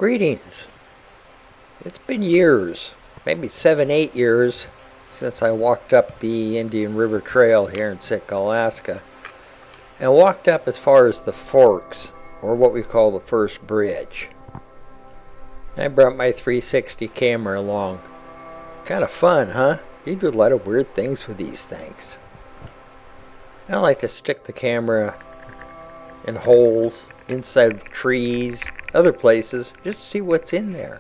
Greetings. It's been years, maybe 7-8 years, since I walked up the Indian River Trail here in Sitka, Alaska, and walked up as far as the Forks, or what we call the first bridge. I brought my 360 camera along. Kind of fun, huh? You do a lot of weird things with these things. I like to stick the camera in holes, inside of trees, other places, just to see what's in there.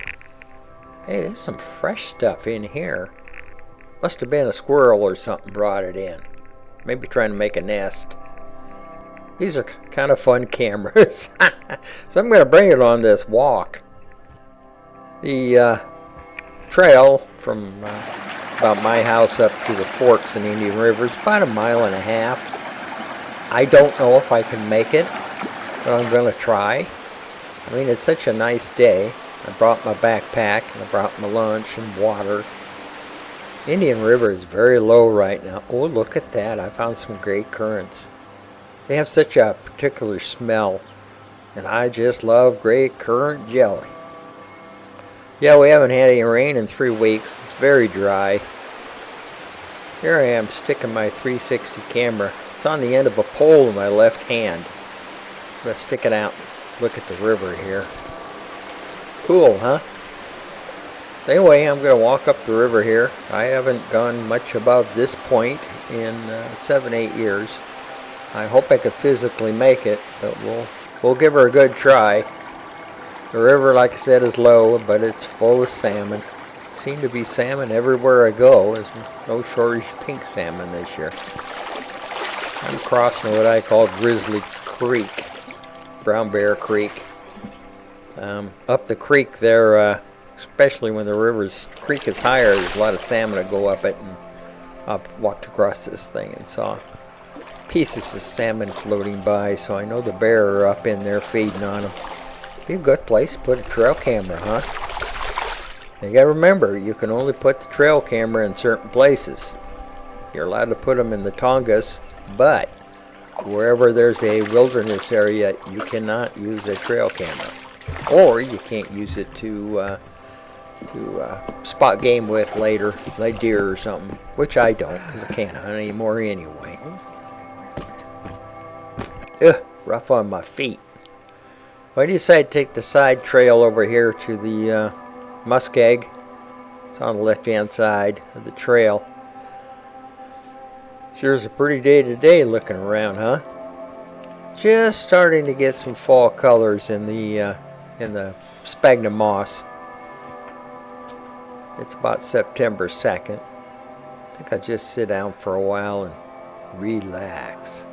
Hey, there's some fresh stuff in here. Must have been a squirrel or something brought it in. Maybe trying to make a nest. These are kind of fun cameras. So I'm going to bring it on this walk. The trail from about my house up to the Forks in Indian River is about 1.5 miles. I don't know if I can make it, but I'm going to try. I mean, it's such a nice day. I brought my backpack, and I brought my lunch and water. Indian River is very low right now. Oh, look at that. I found some great currants. They have such a particular smell, and I just love great currant jelly. Yeah, we haven't had any rain in 3 weeks. It's very dry. Here I am sticking my 360 camera. It's on the end of a pole in my left hand. I'm going to stick it out and look at the river here. Cool, huh? So anyway, I'm going to walk up the river here. I haven't gone much above this point in 7-8 years. I hope I could physically make it, but we'll give her a good try. The river, like I said, is low, but it's full of salmon. Seem to be salmon everywhere I go. There's no shortage of pink salmon this year. I'm crossing what I call Grizzly Creek, Brown Bear Creek. Up the creek there, especially when the creek is higher, there's a lot of salmon that go up it, and I've walked across this thing and saw pieces of salmon floating by, so I know the bear are up in there feeding on them. Be a good place to put a trail camera, huh? You gotta remember, you can only put the trail camera in certain places. You're allowed to put them in the Tongass, but wherever there's a wilderness area, you cannot use a trail camera. Or you can't use it to spot game with later, like deer or something, which I don't, because I can't hunt anymore anyway. Ugh, rough on my feet. Well, I decided to take the side trail over here to the Muskeg. It's on the left-hand side of the trail. Sure is a pretty day today looking around, huh? Just starting to get some fall colors in the sphagnum moss. It's about September 2nd. I think I'll just sit down for a while and relax.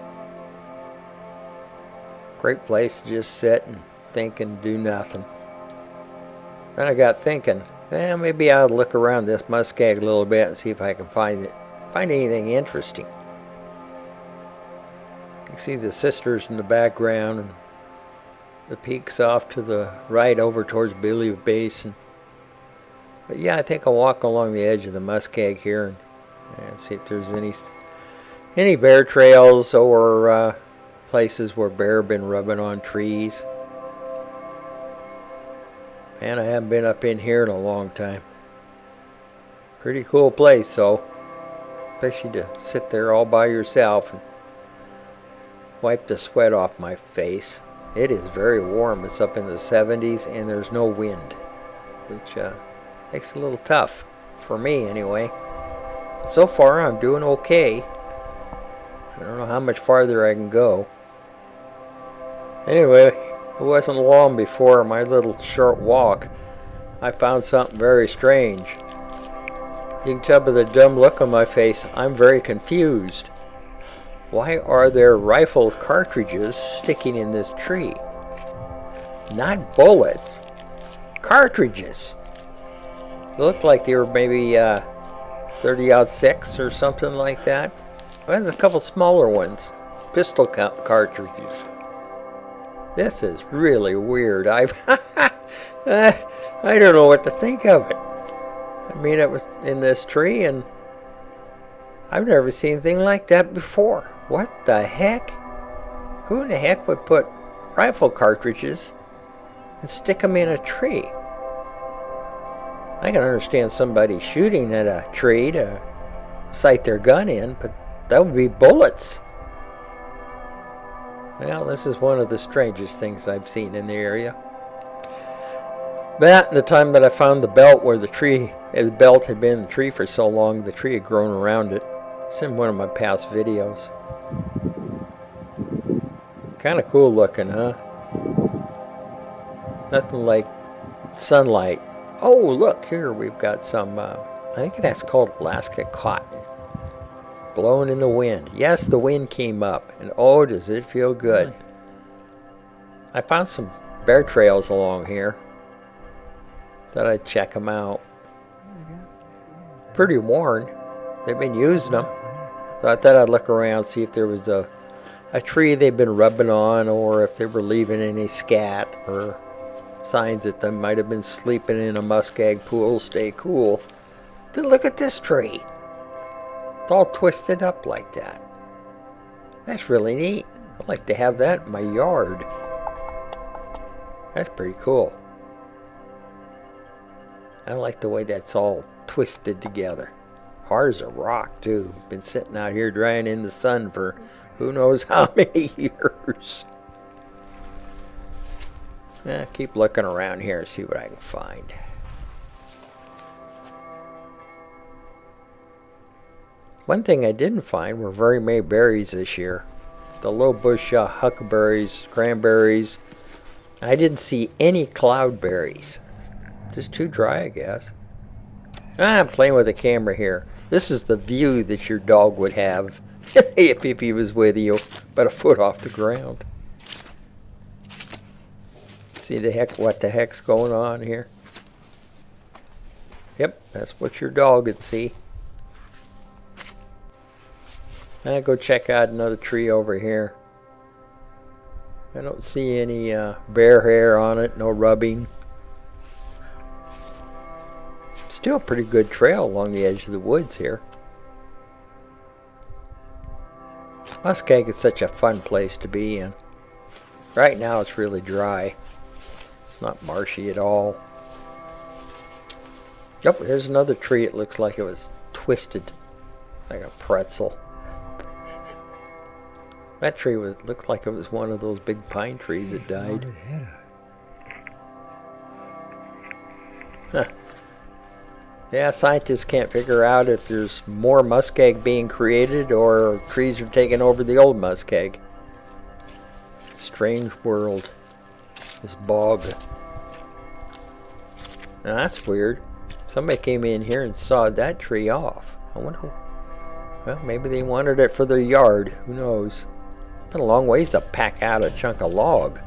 Great place to just sit and think and do nothing. Then I got thinking, maybe I'll look around this Muskeg a little bit and see if I can find anything interesting. You can see the sisters in the background and the peaks off to the right over towards Billy Basin. But yeah, I think I'll walk along the edge of the Muskeg here and see if there's any bear trails or places where bear have been rubbing on trees. And I haven't been up in here in a long time. Pretty cool place, though. Especially to sit there all by yourself and wipe the sweat off my face. It is very warm. It's up in the 70s and there's no wind, which makes it a little tough for me anyway. So far I'm doing okay. I don't know how much farther I can go. Anyway, it wasn't long before my little short walk I found something very strange. You can tell by the dumb look on my face I'm very confused. Why are there rifle cartridges sticking in this tree? Not bullets. Cartridges. They look like they were maybe 30-06 or something like that. Well, there's a couple smaller ones. Pistol cartridges. This is really weird. I don't know what to think of it. I mean, it was in this tree, and I've never seen anything like that before. What the heck? Who in the heck would put rifle cartridges and stick them in a tree. I can understand somebody shooting at a tree to sight their gun in, but that would be bullets. Well, this is one of the strangest things I've seen in the area. That and the time that I found the belt where the belt had been in the tree for so long, the tree had grown around it. It's in one of my past videos. Kind of cool looking, huh? Nothing like sunlight. Oh, look here, we've got some, I think that's called Alaska cotton. Blowing in the wind. Yes, the wind came up, and oh, does it feel good. I found some bear trails along here. Thought I'd check them out. Pretty worn. They've been using them. So I thought I'd look around, see if there was a tree they've been rubbing on, or if they were leaving any scat, or signs that they might have been sleeping in a muskeg pool, stay cool. Then look at this tree. It's all twisted up like that. That's really neat. I'd like to have that in my yard. That's pretty cool. I like the way that's all twisted together. Hard as a rock, too. Been sitting out here drying in the sun for who knows how many years. Keep looking around here and see what I can find. One thing I didn't find were very many berries this year. The low bush huckleberries, cranberries. I didn't see any cloudberries. Just too dry, I guess. I'm playing with the camera here. This is the view that your dog would have if he was with you, about a foot off the ground. See what the heck's going on here? Yep, that's what your dog would see. I'll go check out another tree over here. I don't see any bear hair on it, no rubbing. Still a pretty good trail along the edge of the woods here. Muskeg is such a fun place to be in. Right now it's really dry. It's not marshy at all. Yep, there's another tree. It looks like it was twisted like a pretzel. That tree looked like it was one of those big pine trees that died. Huh. Yeah, scientists can't figure out if there's more muskeg being created or trees are taking over the old muskeg. Strange world. This bog. Now that's weird. Somebody came in here and sawed that tree off. I wonder, well, maybe they wanted it for their yard. Who knows? Been a long ways to pack out a chunk of log.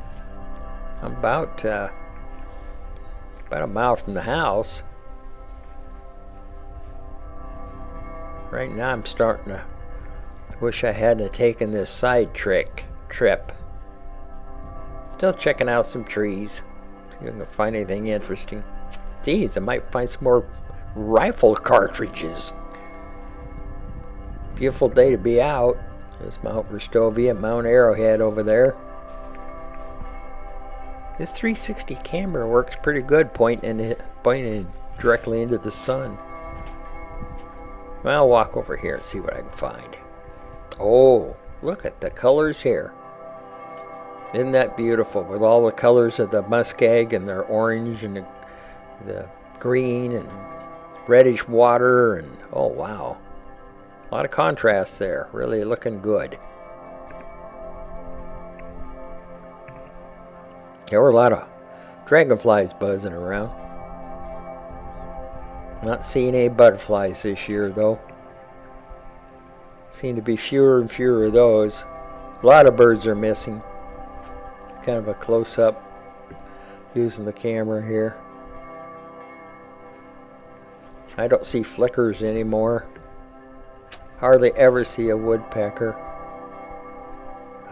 I'm about a mile from the house. Right now I'm starting to wish I hadn't taken this side trip. Still checking out some trees. See if I can find anything interesting. Geez, I might find some more rifle cartridges. Beautiful day to be out. There's Mount Verstovia and Mount Arrowhead over there. This 360 camera works pretty good, pointing directly into the sun. Well, I'll walk over here and see what I can find. Oh, look at the colors here. Isn't that beautiful? With all the colors of the muskeg and their orange and the green and reddish water, and oh wow. A lot of contrast there. Really looking good. There were a lot of dragonflies buzzing around. Not seeing any butterflies this year, though. Seem to be fewer and fewer of those. A lot of birds are missing. Kind of a close-up using the camera here. I don't see flickers anymore. Hardly ever see a woodpecker.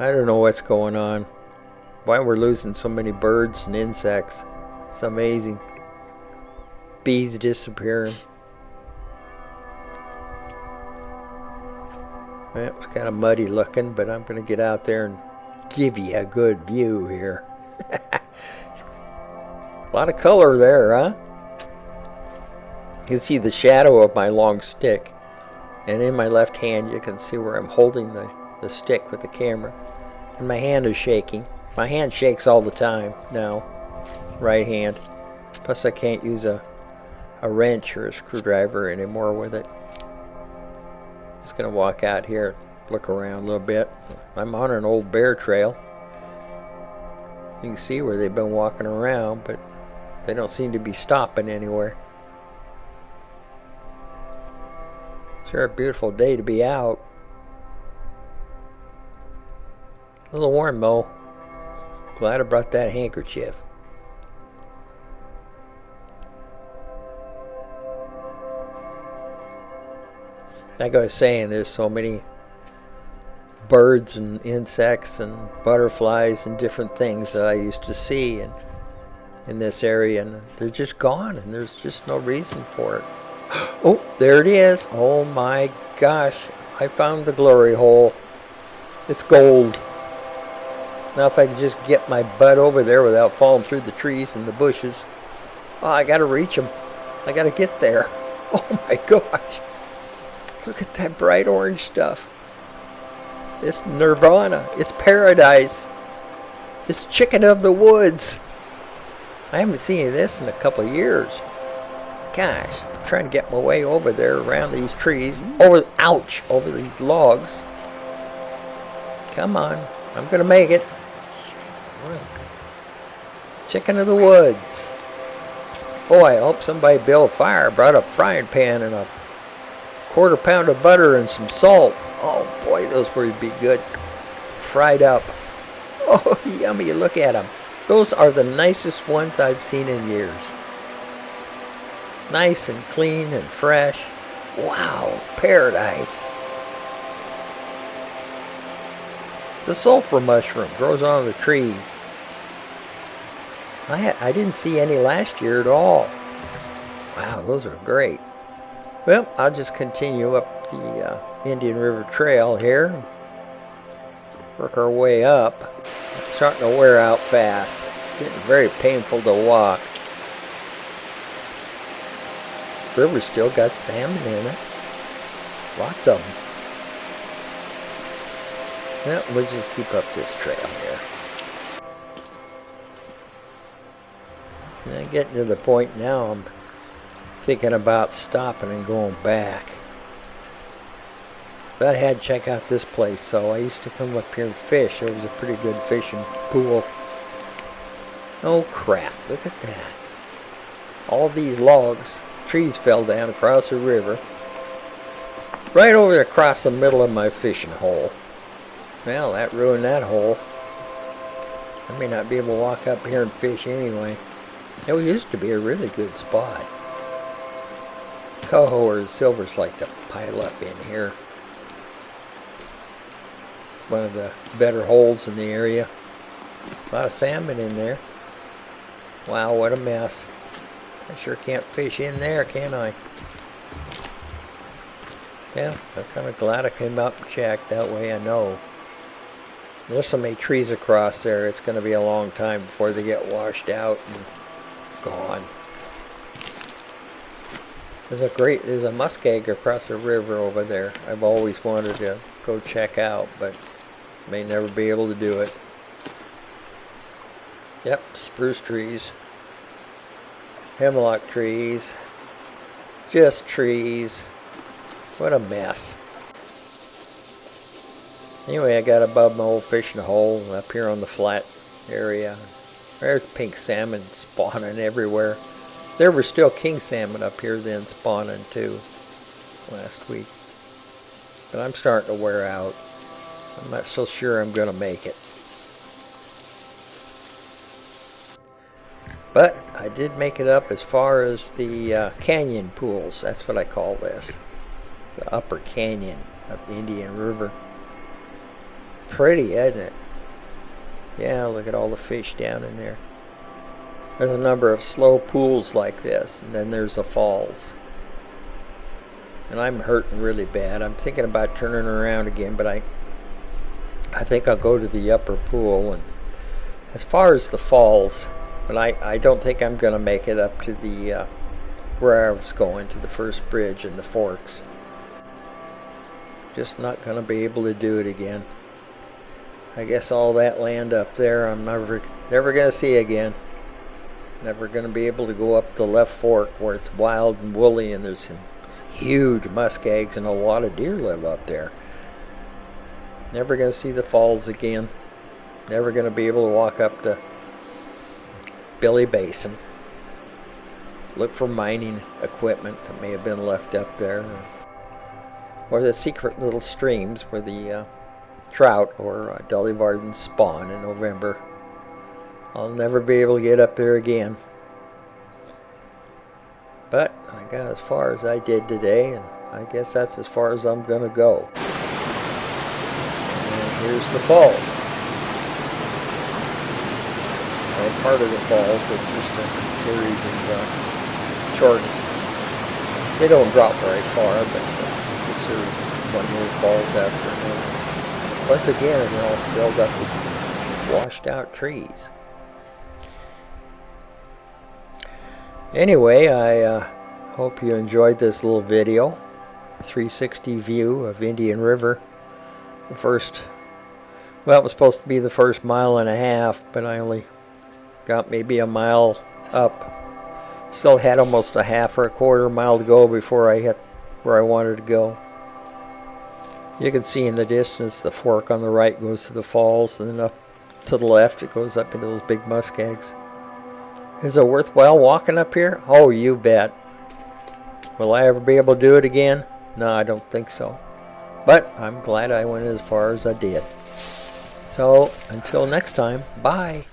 I don't know what's going on. Why we're losing so many birds and insects. It's amazing. Bees disappearing. Well, it's kind of muddy looking, but I'm going to get out there and give you a good view here. A lot of color there, huh? You can see the shadow of my long stick. And in my left hand, you can see where I'm holding the stick with the camera. And my hand is shaking. My hand shakes all the time now. Right hand. Plus I can't use a wrench or a screwdriver anymore with it. Just gonna walk out here, look around a little bit. I'm on an old bear trail. You can see where they've been walking around, but they don't seem to be stopping anywhere. Sure, a beautiful day to be out. A little warm though. Glad I brought that handkerchief. Like I was saying, there's so many birds and insects and butterflies and different things that I used to see in this area, and they're just gone, and there's just no reason for it. Oh, there it is. Oh my gosh, I found the glory hole. It's gold. Now if I can just get my butt over there without falling through the trees and the bushes. Oh, I gotta reach them. I gotta get there. Oh my gosh. Look at that bright orange stuff. It's nirvana. It's paradise. It's chicken of the woods. I haven't seen this in a couple of years. Gosh, I'm trying to get my way over there around these trees. Over these logs. Come on. I'm going to make it. Chicken of the woods. Oh, I hope somebody built a fire, brought a frying pan and a quarter pound of butter and some salt. Oh boy, those would be good. Fried up. Oh, yummy. Look at them. Those are the nicest ones I've seen in years. Nice and clean and fresh. Wow, paradise. It's a sulfur mushroom. Grows on the trees. I didn't see any last year at all. Wow, those are great. Well, I'll just continue up the Indian River Trail here. Work our way up. It's starting to wear out fast. Getting very painful to walk. The river's still got salmon in it. Lots of them. Well, we'll just keep up this trail here. And I'm getting to the point now I'm thinking about stopping and going back. But I had to check out this place, so I used to come up here and fish. It was a pretty good fishing pool. Oh crap, look at that. All these logs, trees fell down across the river. Right over across the middle of my fishing hole. Well, that ruined that hole. I may not be able to walk up here and fish anyway. It used to be a really good spot. Coho or silvers like to pile up in here. One of the better holes in the area. A lot of salmon in there. Wow, what a mess. I sure can't fish in there, can I? Yeah, I'm kind of glad I came out and checked. That way I know. There's so many trees across there, it's going to be a long time before they get washed out and gone. There's a muskeg across the river over there. I've always wanted to go check out, but may never be able to do it. Yep, spruce trees. Hemlock trees. Just trees. What a mess. Anyway, I got above my old fishing hole up here on the flat area. There's pink salmon spawning everywhere. There were still king salmon up here then spawning too last week. But I'm starting to wear out. I'm not so sure I'm going to make it. But I did make it up as far as the canyon pools. That's what I call this. The upper canyon of the Indian River. Pretty, isn't it? Yeah, look at all the fish down in there. There's a number of slow pools like this, and then there's the falls. And I'm hurting really bad. I'm thinking about turning around again, but I think I'll go to the upper pool. And as far as the falls, But I don't think I'm going to make it up to the where I was going, to the first bridge in the forks. Just not going to be able to do it again. I guess all that land up there I'm never going to see again. Never going to be able to go up the left fork where it's wild and woolly and there's some huge muskegs and a lot of deer live up there. Never going to see the falls again. Never going to be able to walk up to Billy Basin. Look for mining equipment that may have been left up there. Or the secret little streams where the trout or Dolly Vardens spawn in November. I'll never be able to get up there again. But I got as far as I did today, and I guess that's as far as I'm going to go. And here's the falls. Well, part of the falls, it's just a series of short. They don't drop very far, but just a series of one little falls after another. Once again, they're all filled up with washed out trees. Anyway, I hope you enjoyed this little video. 360 view of Indian River. The first, well, it was supposed to be the first mile and a half, but I only got maybe a mile up. Still had almost a half or a quarter mile to go before I hit where I wanted to go. You can see in the distance the fork on the right goes to the falls, and then up to the left it goes up into those big muskegs. Is it worthwhile walking up here? Oh, you bet. Will I ever be able to do it again? No, I don't think so. But I'm glad I went as far as I did. So, until next time, bye.